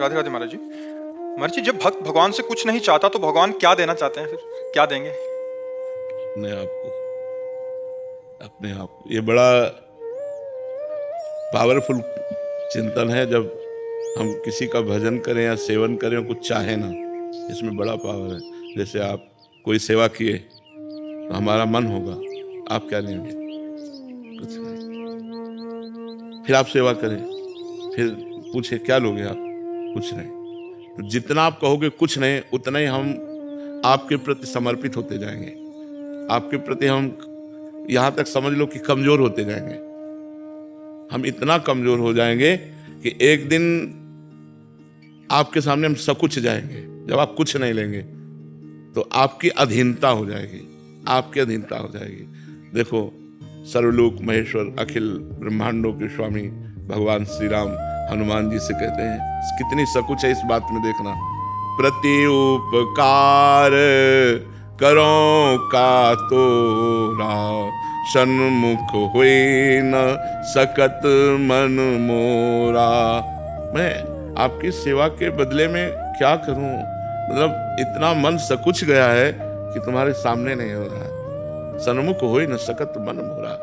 राधे राधे महाराज जी। महाराज जी, जब भक्त भगवान से कुछ नहीं चाहता तो भगवान क्या देना चाहते हैं, फिर क्या देंगे? अपने आप को ये बड़ा पावरफुल चिंतन है। जब हम किसी का भजन करें या सेवन करें और कुछ चाहे ना, इसमें बड़ा पावर है। जैसे आप कोई सेवा किए तो हमारा मन होगा, आप क्या लेंगे? कुछ नहीं। फिर आप सेवा करें, फिर पूछे क्या लोगे आप? कुछ नहीं। तो जितना आप कहोगे कुछ नहीं, उतना ही हम आपके प्रति समर्पित होते जाएंगे। आपके प्रति हम यहाँ तक समझ लो कि कमजोर होते जाएंगे। हम इतना कमजोर हो जाएंगे कि एक दिन आपके सामने हम सकुच जाएंगे। जब आप कुछ नहीं लेंगे तो आपकी अधीनता हो जाएगी, आपकी अधीनता हो जाएगी। देखो, सर्वलोक महेश्वर अखिल ब्रह्मांडों के स्वामी भगवान श्री राम हनुमान जी से कहते हैं, कितनी सकुच है इस बात में देखना। प्रति उपकार करो का तोरा, सन्मुख हुए न सकत मन मोरा। मैं आपकी सेवा के बदले में क्या करूं? मतलब इतना मन सकुच गया है कि तुम्हारे सामने नहीं हो रहा है। सन्मुख होई न सकत मन मोरा,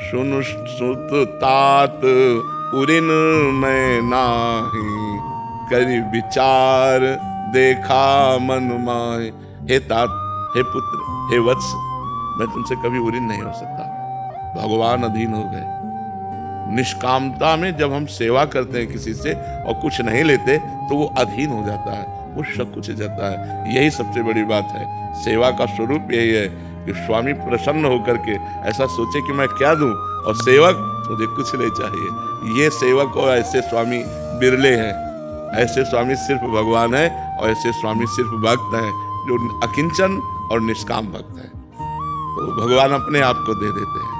सुन सुत तात उरिन मैं नाही, करि विचार देखा मन माय। हे तात, हे पुत्र, हे वत्स, मैं तुमसे कभी उरिन नहीं हो सकता। भगवान अधीन हो गए। निष्कामता में जब हम सेवा करते हैं किसी से और कुछ नहीं लेते तो वो अधीन हो जाता है, वो सकुच जाता है। यही सबसे बड़ी बात है। सेवा का स्वरूप यही है कि स्वामी प्रसन्न होकर के ऐसा सोचे कि मैं क्या दूं, और सेवक मुझे कुछ नहीं चाहिए। ये सेवक और ऐसे स्वामी बिरले हैं। ऐसे स्वामी सिर्फ भगवान है, और ऐसे स्वामी सिर्फ भक्त हैं जो अकिंचन और निष्काम भक्त हैं। तो भगवान अपने आप को दे देते हैं।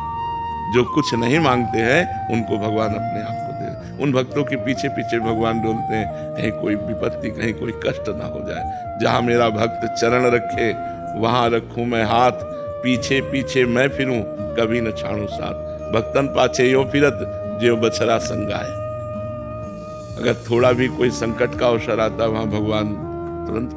जो कुछ नहीं मांगते हैं उनको भगवान अपने आप को दे। उन भक्तों के पीछे पीछे भगवान डोलते हैं, कहीं कोई विपत्ति, कहीं कोई कष्ट ना हो जाए। जहां मेरा भक्त चरण रखे वहां रखूं मैं हाथ, पीछे पीछे मैं फिरूं कभी न छाड़ू साथ। भक्तन पाछे यो फिरत जो बछड़ा संगाए। अगर थोड़ा भी कोई संकट का अवसर आता है, वहां भगवान तुरंत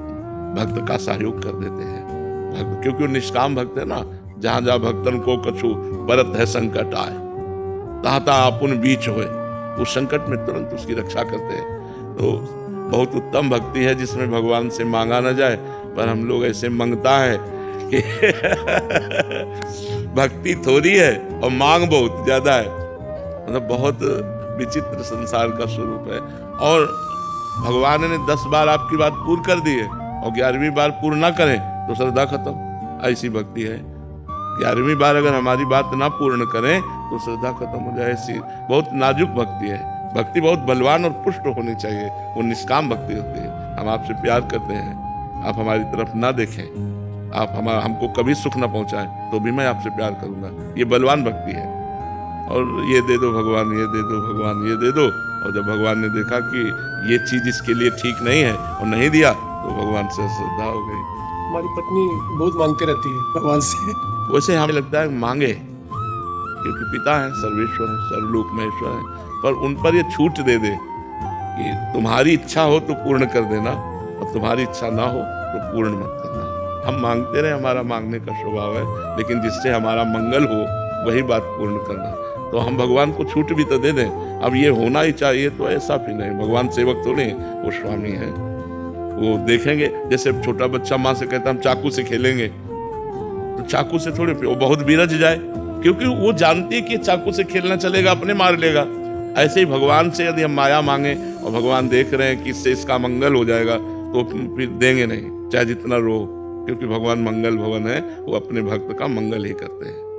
भक्त का सहयोग कर देते हैं। भक्त क्योंकि वो निष्काम भक्त है ना। जहां जहां भक्तन को कछु परत है संकट आए, ताता आपुन बीच होए, उस संकट में तुरंत उसकी रक्षा करते हैं। तो बहुत उत्तम भक्ति है जिसमें भगवान से मांगा न जाए, पर हम लोग ऐसे मांगता है कि भक्ति थोड़ी है और मांग बहुत ज्यादा है। मतलब बहुत विचित्र संसार का स्वरूप है। और भगवान ने 10 बार आपकी बात पूर्ण कर दी है और 11वीं बार पूर्ण ना करें तो श्रद्धा खत्म। ऐसी भक्ति है। 11वीं बार अगर हमारी बात ना पूर्ण करें तो श्रद्धा खत्म हो जाए। ऐसी बहुत नाजुक भक्ति है। भक्ति बहुत बलवान और पुष्ट होनी चाहिए। वो निष्काम भक्ति होती है। हम आपसे प्यार करते हैं, आप हमारी तरफ ना देखें, आप हमको कभी सुख ना पहुंचाएं तो भी मैं आपसे प्यार करूंगा, ये बलवान भक्ति है। और ये दे दो भगवान, ये दे दो भगवान, ये दे दो। और जब भगवान ने देखा कि ये चीज इसके लिए ठीक नहीं है और नहीं दिया तो भगवान से श्रद्धा हो गई। हमारी पत्नी बहुत मांगती रहती है भगवान से। वैसे हमें लगता है मांगे, क्योंकि पिता है, सर्वेश्वर है, सर्वलोक महेश्वर है, पर उन पर ये छूट दे दे कि तुम्हारी इच्छा हो तो पूर्ण कर देना और तुम्हारी इच्छा ना हो तो पूर्ण मत करना। हम मांगते रहे, हमारा मांगने का स्वभाव है, लेकिन जिससे हमारा मंगल हो वही बात पूर्ण करना। तो हम भगवान को छूट भी तो दे दें, अब ये होना ही चाहिए तो ऐसा भी नहीं। भगवान सेवक थोड़े, वो स्वामी है। वो देखेंगे, जैसे छोटा बच्चा माँ से कहता हम चाकू से खेलेंगे, तो चाकू से थोड़े, वो बहुत बिरज जाए, क्योंकि वो जानती है कि चाकू से खेलना चलेगा, अपने मार लेगा। ऐसे ही भगवान से यदि हम माया मांगे और भगवान देख रहे हैं कि इससे इसका मंगल हो जाएगा तो फिर देंगे नहीं, चाहे जितना रो, क्योंकि भगवान मंगल भवन है, वो अपने भक्त का मंगल ही करते हैं।